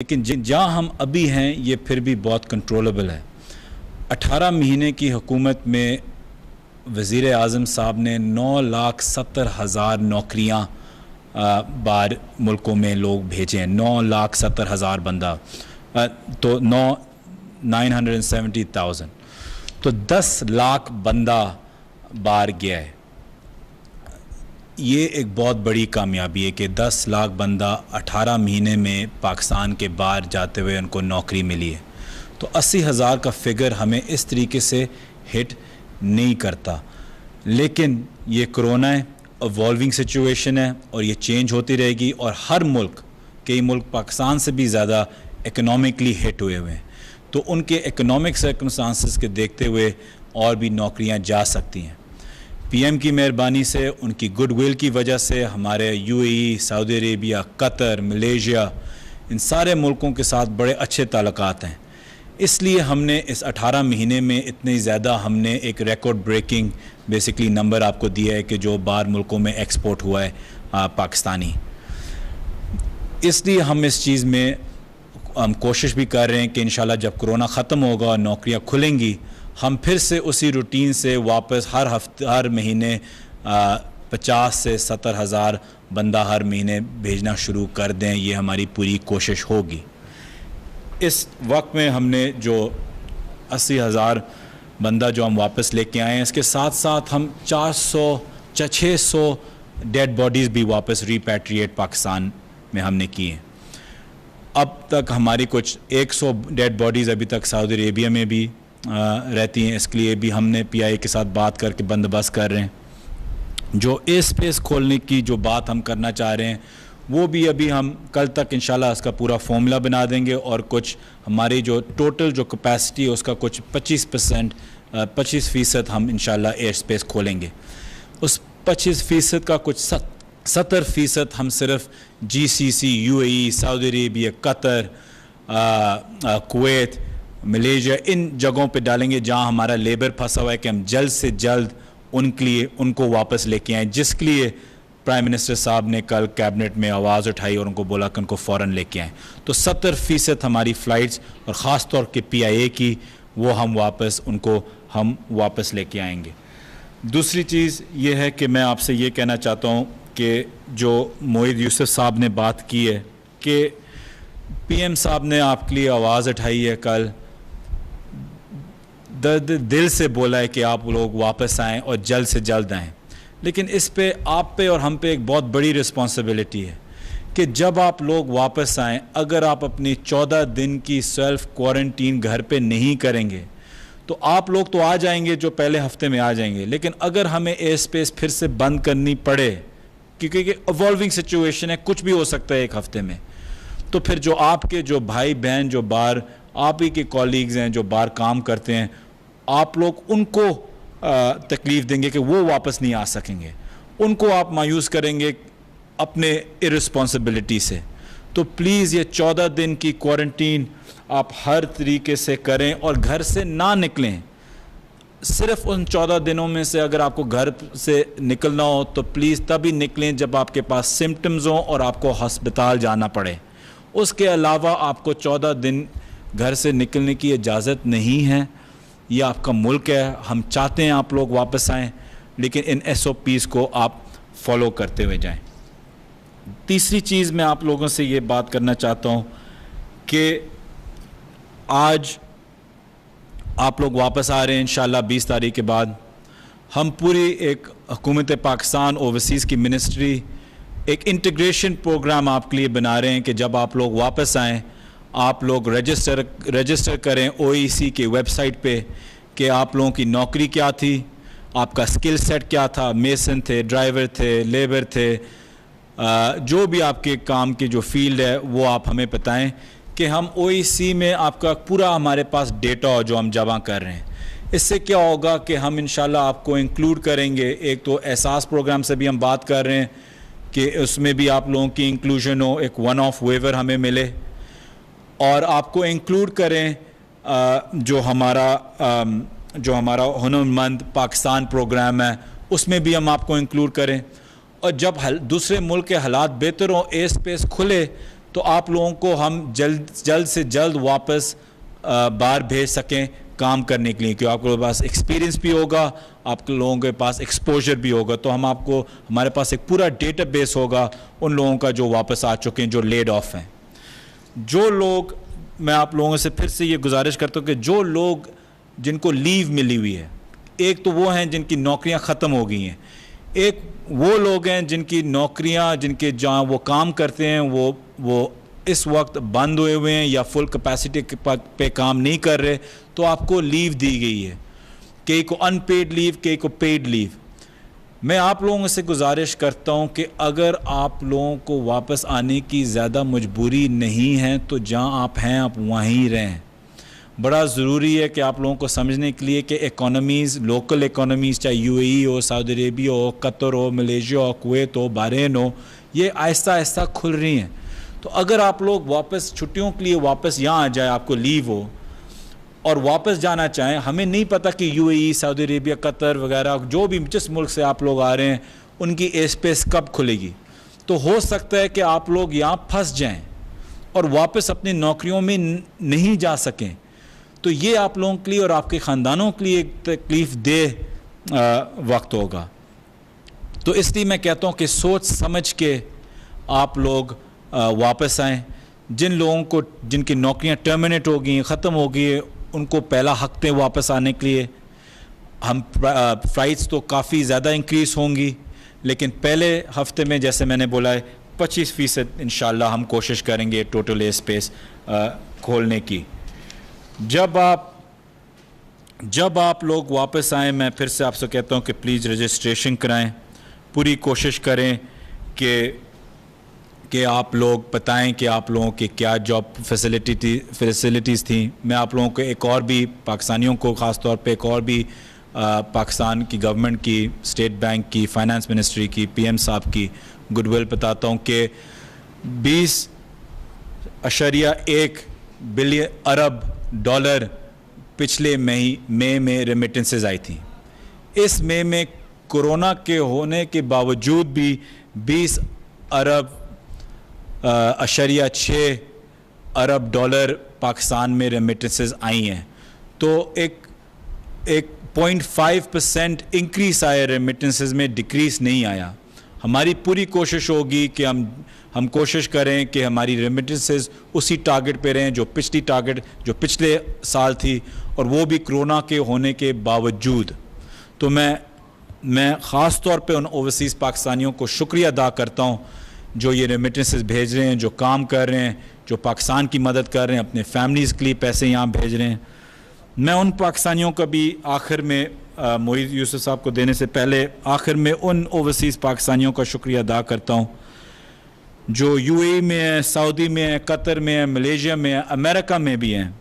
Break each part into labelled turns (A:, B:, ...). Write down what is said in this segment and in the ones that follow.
A: लेकिन जहाँ हम अभी हैं ये फिर भी बहुत कंट्रोलेबल है। 18 महीने की हुकूमत में वज़ीर आज़म साहब ने 9,70,000 नौकरियाँ बाहर मुल्कों में लोग भेजे हैं। 9,70,000 बंदा, तो 970,000, तो 10 लाख बंदा बाहर गया है। ये एक बहुत बड़ी कामयाबी है कि 10 लाख बंदा 18 महीने में पाकिस्तान के बाहर जाते हुए उनको नौकरी मिली है। तो 80,000 का फिगर हमें इस तरीके से हिट नहीं करता, लेकिन ये कोरोना है, इवॉल्विंग सिचुएशन है और ये चेंज होती रहेगी। और हर मुल्क, कई मुल्क पाकिस्तान से भी ज़्यादा इकोनॉमिकली हिट हुए हैं, तो उनके इकोनॉमिक सर्कमस्टांसेस के देखते हुए और भी नौकरियां जा सकती हैं। पीएम की मेहरबानी से, उनकी गुडविल की वजह से हमारे UAE, Saudi Arabia, Qatar, Malaysia, इन सारे मुल्कों के साथ बड़े अच्छे ताल्लुकात हैं। इसलिए हमने इस 18 महीने में इतने ज़्यादा हमने एक रिकॉर्ड ब्रेकिंग बेसिकली नंबर आपको दिया है कि जो बाहर मुल्कों में एक्सपोर्ट हुआ है पाकिस्तानी। इसलिए हम इस चीज़ में हम कोशिश भी कर रहे हैं कि इंशाल्लाह जब कोरोना ख़त्म होगा और नौकरियां खुलेंगी, हम फिर से उसी रूटीन से वापस हर महीने 50 से 70,000 बंदा हर महीने भेजना शुरू कर दें। ये हमारी पूरी कोशिश होगी। इस वक्त में हमने जो 80,000 बंदा जो हम वापस लेके आए हैं, इसके साथ साथ हम 600 डेड बॉडीज़ भी वापस रिपैट्रिएट पाकिस्तान में हमने की हैं। अब तक हमारी कुछ 100 डेड बॉडीज़ अभी तक सऊदी अरेबिया में भी रहती हैं। इसके लिए भी हमने पीआईए के साथ बात करके बंदोबस्त कर रहे हैं। जो एयर स्पेस खोलने की जो बात हम करना चाह रहे हैं, वो भी अभी हम कल तक इंशाल्लाह उसका पूरा फॉर्मूला बना देंगे और कुछ हमारी जो टोटल जो कैपेसिटी है उसका कुछ 25% हम इंशाल्लाह एयर स्पेस खोलेंगे। उस 25% का कुछ 70% हम सिर्फ GCC, UAE, Saudi Arabia, Qatar, Kuwait, Malaysia, इन जगहों पे डालेंगे जहां हमारा लेबर फंसा हुआ है, कि हम जल्द से जल्द उनके लिए उनको वापस लेके आएँ, जिसके लिए प्राइम मिनिस्टर साहब ने कल कैबिनेट में आवाज़ उठाई और उनको बोला कि उनको फ़ौरन लेके आएँ। तो 70% हमारी फ़्लाइट्स और ख़ास तौर के पीआईए की वो हम वापस लेके आएंगे। दूसरी चीज़ ये है कि मैं आपसे ये कहना चाहता हूँ कि जो मोईद यूसुफ साहब ने बात की है कि पीएम साहब ने आपके लिए आवाज़ उठाई है, कल दर्द दिल से बोला है कि आप लोग वापस आएँ और जल्द से जल्द आएँ। लेकिन इस पे आप पे और हम पे एक बहुत बड़ी रिस्पॉन्सिबिलिटी है कि जब आप लोग वापस आएँ, अगर आप अपनी 14 दिन की सेल्फ क्वारंटीन घर पे नहीं करेंगे तो आप लोग तो आ जाएंगे जो पहले हफ्ते में आ जाएंगे, लेकिन अगर हमें एयर स्पेस फिर से बंद करनी पड़े, क्योंकि इवॉल्विंग सिचुएशन है, कुछ भी हो सकता है एक हफ्ते में, तो फिर जो आपके जो भाई बहन जो बाहर आप ही के कॉलीग्स हैं जो बाहर काम करते हैं, आप लोग उनको तकलीफ़ देंगे कि वो वापस नहीं आ सकेंगे, उनको आप मायूस करेंगे अपने इर्रेस्पॉन्सिबिलिटी से। तो प्लीज़ ये 14 दिन की क्वारंटीन आप हर तरीके से करें और घर से ना निकलें। सिर्फ उन 14 दिनों में से अगर आपको घर से निकलना हो तो प्लीज़ तभी निकलें जब आपके पास सिम्टम्स हों और आपको हस्पताल जाना पड़े। उसके अलावा आपको 14 दिन घर से निकलने की इजाज़त नहीं है। ये आपका मुल्क है, हम चाहते हैं आप लोग वापस आएँ, लेकिन इन SOPs को आप फॉलो करते हुए जाएं। तीसरी चीज़ मैं आप लोगों से ये बात करना चाहता हूँ कि आज आप लोग वापस आ रहे हैं इंशाल्लाह 20 तारीख के बाद। हम पूरी एक हुकूमत पाकिस्तान ओवरसीज़ की मिनिस्ट्री एक इंटीग्रेशन प्रोग्राम आपके लिए बना रहे हैं कि जब आप लोग वापस आएँ, आप लोग रजिस्टर करें OEC के वेबसाइट पे कि आप लोगों की नौकरी क्या थी, आपका स्किल सेट क्या था, मेसन थे, ड्राइवर थे, लेबर थे, जो भी आपके काम की जो फील्ड है वो आप हमें बताएं कि हम OEC में आपका पूरा हमारे पास डेटा हो जो हम जमा कर रहे हैं। इससे क्या होगा कि हम इंशाल्लाह आपको इंक्लूड करेंगे। एक तो एहसास प्रोग्राम से भी हम बात कर रहे हैं कि उसमें भी आप लोगों की इंक्लूजन हो, एक वन ऑफ वेवर हमें मिले, और आपको इंक्लूड करें जो हमारा हुनरमंद पाकिस्तान प्रोग्राम है उसमें भी हम आपको इंक्लूड करें। और जब दूसरे मुल्क के हालात बेहतर हों, एयर स्पेस खुले, तो आप लोगों को हम जल्द से जल्द वापस बाहर भेज सकें काम करने के लिए, क्योंकि आप लोगों के पास एक्सपीरियंस भी होगा, आप लोगों के पास एक्सपोजर भी होगा। तो हम आपको, हमारे पास एक पूरा डेटाबेस होगा उन लोगों का जो वापस आ चुके हैं, जो लेड ऑफ हैं। जो लोग, मैं आप लोगों से फिर से ये गुजारिश करता हूँ कि जो लोग जिनको लीव मिली हुई है, एक तो वो हैं जिनकी नौकरियां ख़त्म हो गई हैं, एक वो लोग हैं जिनकी नौकरियां, जिनके जहाँ वो काम करते हैं वो इस वक्त बंद हुए हैं या फुल कैपेसिटी पे काम नहीं कर रहे, तो आपको लीव दी गई है, कई को अनपेड लीव, कई को पेड लीव। मैं आप लोगों से गुजारिश करता हूं कि अगर आप लोगों को वापस आने की ज़्यादा मजबूरी नहीं है तो जहां आप हैं आप वहीं रहें। बड़ा ज़रूरी है कि आप लोगों को समझने के लिए कि इकोनॉमीज़, लोकल इकोनॉमीज़, चाहे यूएई हो, सऊदी अरेबिया हो, कतर हो, मलेशिया हो, कुवैत हो, बहरीन हो, ये आहिस्ता आहिस्ता खुल रही हैं। तो अगर आप लोग वापस छुट्टियों के लिए वापस यहाँ आ जाए, आपको लीव हो और वापस जाना चाहें, हमें नहीं पता कि यूएई, सऊदी अरेबिया, कतर वगैरह जो भी जिस मुल्क से आप लोग आ रहे हैं उनकी एयर स्पेस कब खुलेगी। तो हो सकता है कि आप लोग यहाँ फंस जाएं और वापस अपनी नौकरियों में नहीं जा सकें। तो ये आप लोगों के लिए और आपके ख़ानदानों के लिए एक तकलीफ़ दे वक्त होगा। तो इसलिए मैं कहता हूँ कि सोच समझ के आप लोग वापस आएँ। जिन लोगों को, जिनकी नौकरियां टर्मिनेट हो गई, ख़त्म हो गई है, उनको पहला हक दें वापस आने के लिए। हम फ़्लाइट्स तो काफ़ी ज़्यादा इंक्रीज़ होंगी, लेकिन पहले हफ्ते में जैसे मैंने बोला है 25% इंशाल्लाह हम कोशिश करेंगे टोटल एयर स्पेस खोलने की। जब आप लोग वापस आएँ, मैं फिर से आपसे कहता हूँ कि प्लीज़ रजिस्ट्रेशन कराएँ। पूरी कोशिश करें कि आप लोग बताएं कि आप लोगों के क्या जॉब फैसिलिटीज़ थी। मैं आप लोगों को एक और भी, पाकिस्तानियों को ख़ास तौर पे एक और भी पाकिस्तान की गवर्नमेंट की, स्टेट बैंक की, फाइनेंस मिनिस्ट्री की, पीएम साहब की गुडविल बताता हूँ कि 20.1 बिलियन अरब डॉलर पिछले मई में रेमिटेंसेस आई थी। इस मई में कोरोना के होने के बावजूद भी 20.6 अरब डॉलर पाकिस्तान में रेमिटेंसेस आई हैं। तो एक 0.5% इंक्रीज़ आया रेमिटेंसेस में, डिक्रीज़ नहीं आया। हमारी पूरी कोशिश होगी कि हम कोशिश करें कि हमारी रेमिटेंसेस उसी टारगेट पे रहें जो पिछले साल थी, और वो भी कोरोना के होने के बावजूद। तो मैं ख़ास तौर पे उन ओवरसीज़ पाकिस्तानियों को शुक्रिया अदा करता हूँ जो ये रेमिटेंसेस भेज रहे हैं, जो काम कर रहे हैं, जो पाकिस्तान की मदद कर रहे हैं, अपने फैमिलीज़ के लिए पैसे यहाँ भेज रहे हैं। मैं उन पाकिस्तानियों का भी आखिर में, मोईद यूसुफ साहब को देने से पहले, आखिर में उन ओवरसीज़ पाकिस्तानियों का शुक्रिया अदा करता हूँ जो यूएई में है, सऊदी में है, कतर में है, मलेशिया में है, अमेरिका में भी हैं,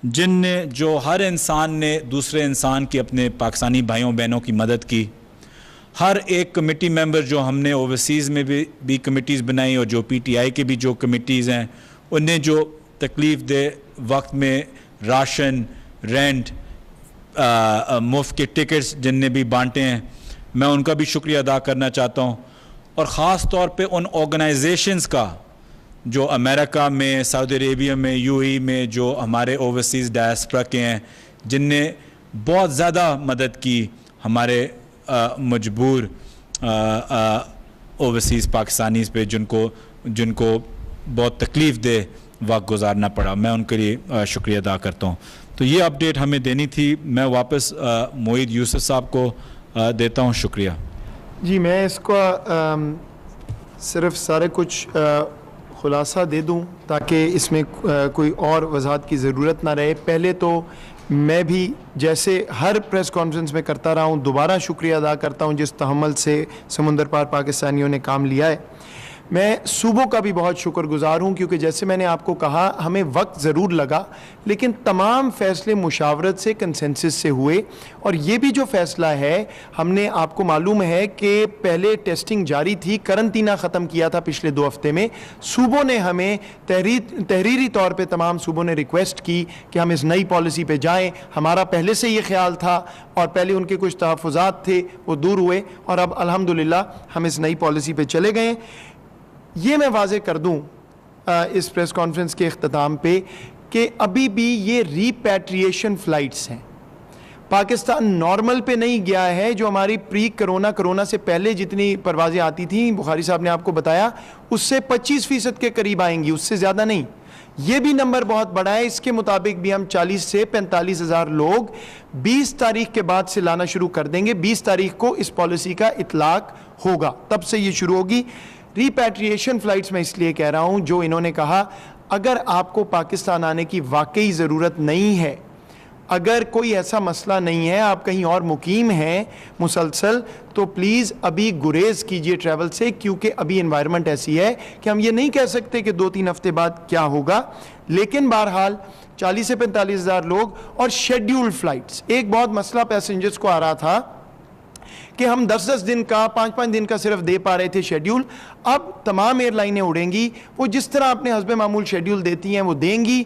A: जो हर इंसान ने दूसरे इंसान की, अपने पाकिस्तानी भाइयों बहनों की मदद की। हर एक कमेटी मेंबर जो हमने ओवरसीज़ में भी कमेटीज़ बनाई, और जो पीटीआई के भी जो कमेटीज़ हैं, उन्हें जो तकलीफ़ दे वक्त में राशन, रेंट, मुफ्त के टिकट्स जिनने भी बांटे हैं, मैं उनका भी शुक्रिया अदा करना चाहता हूँ। और ख़ास तौर पे उन ऑर्गेनाइजेशंस का जो अमेरिका में, सऊदी अरेबिया में, यूएई में, जो हमारे ओवरसीज़ डायस्पोरा के हैं, जिनने बहुत ज़्यादा मदद की हमारे मजबूर ओवरसीज़ पाकिस्तानीज़ पे, जिनको बहुत तकलीफ़ दे वक्त गुजारना पड़ा। मैं उनके लिए शुक्रिया अदा करता हूँ। तो ये अपडेट हमें देनी थी। मैं वापस मोईद यूसुफ साहब को देता हूँ। शुक्रिया
B: जी। मैं इसका सिर्फ सारे कुछ खुलासा दे दूं ताकि इसमें कोई और वजाहत की ज़रूरत ना रहे। पहले तो मैं भी जैसे हर प्रेस कॉन्फ्रेंस में करता रहा हूं, दोबारा शुक्रिया अदा करता हूं जिस तहम्मुल से समुंदर पार पाकिस्तानियों ने काम लिया है। मैं सूबों का भी बहुत शुक्रगुजार हूँ, क्योंकि जैसे मैंने आपको कहा, हमें वक्त ज़रूर लगा, लेकिन तमाम फ़ैसले मुशावरत से, कंसेंसस से हुए। और ये भी जो फ़ैसला है, हमने, आपको मालूम है कि पहले टेस्टिंग जारी थी, करंतना ख़त्म किया था पिछले 2 हफ्ते में। सूबों ने हमें तहरीरी तौर पर तमाम सूबों ने रिक्वेस्ट की कि हम इस नई पॉलिसी पर जाएँ। हमारा पहले से ये ख्याल था, और पहले उनके कुछ तहफ़्फ़ुज़ात थे, वो दूर हुए, और अब अल्हम्दुलिल्लाह हम इस नई पॉलिसी पर चले गए। ये मैं वाज़े कर दूं इस प्रेस कॉन्फ्रेंस के इख्तिताम पे कि अभी भी ये रीपैट्रिएशन फ़्लाइट्स हैं। पाकिस्तान नॉर्मल पे नहीं गया है। जो हमारी प्री कोरोना से पहले जितनी परवाज़ें आती थी, बुखारी साहब ने आपको बताया, उससे 25% के करीब आएंगी, उससे ज़्यादा नहीं। ये भी नंबर बहुत बड़ा है। इसके मुताबिक भी हम 40 से 45 हज़ार लोग 20 तारीख के बाद से लाना शुरू कर देंगे। 20 तारीख को इस पॉलिसी का इतलाक होगा, तब से ये शुरू होगी। रिपैट्रिएशन फ़्लाइट्स मैं इसलिए कह रहा हूँ, जो इन्होंने कहा अगर आपको पाकिस्तान आने की वाकई ज़रूरत नहीं है, अगर कोई ऐसा मसला नहीं है, आप कहीं और मुकीम हैं मुसलसल, तो प्लीज़ अभी गुरेज कीजिए ट्रैवल से, क्योंकि अभी एनवायरनमेंट ऐसी है कि हम ये नहीं कह सकते कि 2-3 हफ्ते बाद क्या होगा। लेकिन बहरहाल 40 से 45 हज़ार लोग और शेड्यूल्ड फ़्लाइट्स। एक बहुत मसला पैसेंजर्स को आ रहा था कि हम 10-10 दिन का, 5-5 दिन का सिर्फ दे पा रहे थे शेड्यूल। अब तमाम एयरलाइनें उड़ेंगी, वो जिस तरह अपने हस्ब मामूल शेड्यूल देती हैं वो देंगी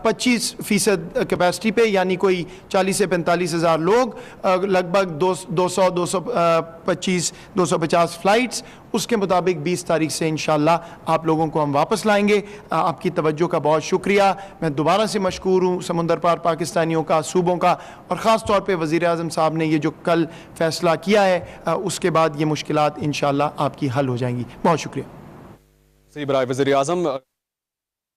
B: 25% कैपेसिटी पे, यानी कोई 40 से 45 हज़ार लोग, लगभग 250 फ़्लाइट्स। उसके मुताबिक 20 तारीख से इंशाअल्लाह आप लोगों को हम वापस लाएंगे। आपकी तवज्जो का बहुत शुक्रिया। मैं दोबारा से मशकूर हूँ समुंदर पार पाकिस्तानियों का, सूबों का, और ख़ास तौर पे वज़ीर आज़म साहब ने ये जो कल फ़ैसला किया है, उसके बाद ये मुश्किलात इंशाअल्लाह आपकी हल हो जाएंगी। बहुत शुक्रिया।
C: सही बराए वज़ीर आज़म।